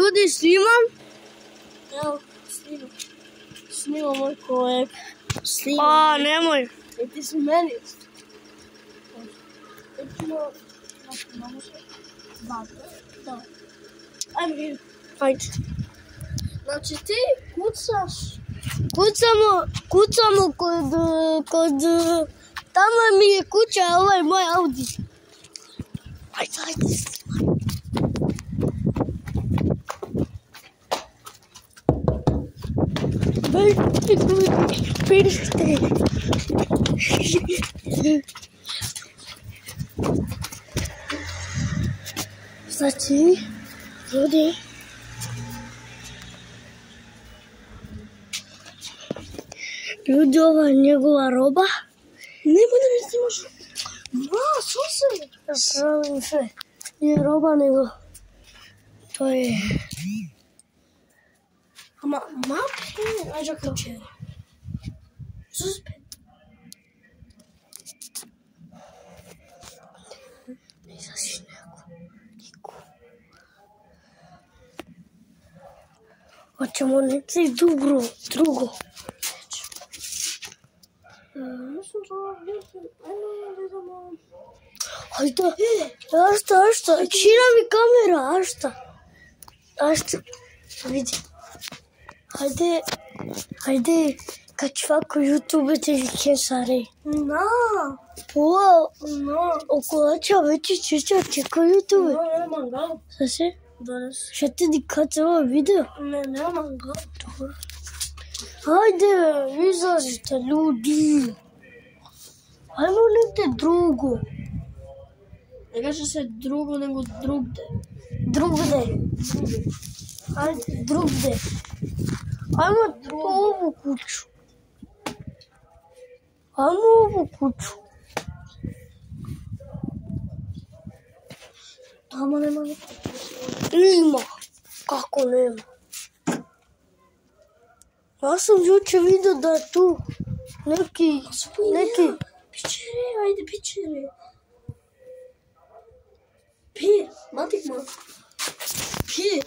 Ljudi, snimam? Evo, snimam. Snimam moj kolega. A, nemoj. I ti si meni. Ajmo vidjeti. Ajde. Znači ti kucaš. Kucamo kod... Tamo mi je kuća, ovaj moj Audi. Ajde, snimaj. Znači, ljudi, ova je njegova roba. Nemoj da mi snimaš. Susret. Pravim sve. Nije roba, nego to je... Mape, ajde ključe. Suspe. Ne izaši niku. Hoćemo neki drugo. Ajde, ašta, čira mi kamera, ašta, vidi. Ajde, kad čvako YouTube te vikensare. Na. Околача вече чека YouTube. Не, мангал. Съсе? Донес. Ще ти дика цяло видео. Не, мангал. Добре. Хайде, излазите, люди. Ajmo negdje drugo. Ne kaže se drugo, nego drugde. Ajde, drugde. Ajmo ovu kuću. Tamo nema. Ima. Kako nema? Ja sam jučer vidio da je tu neki... Pičere, ajde pičere. Pije, matik malo. Pije.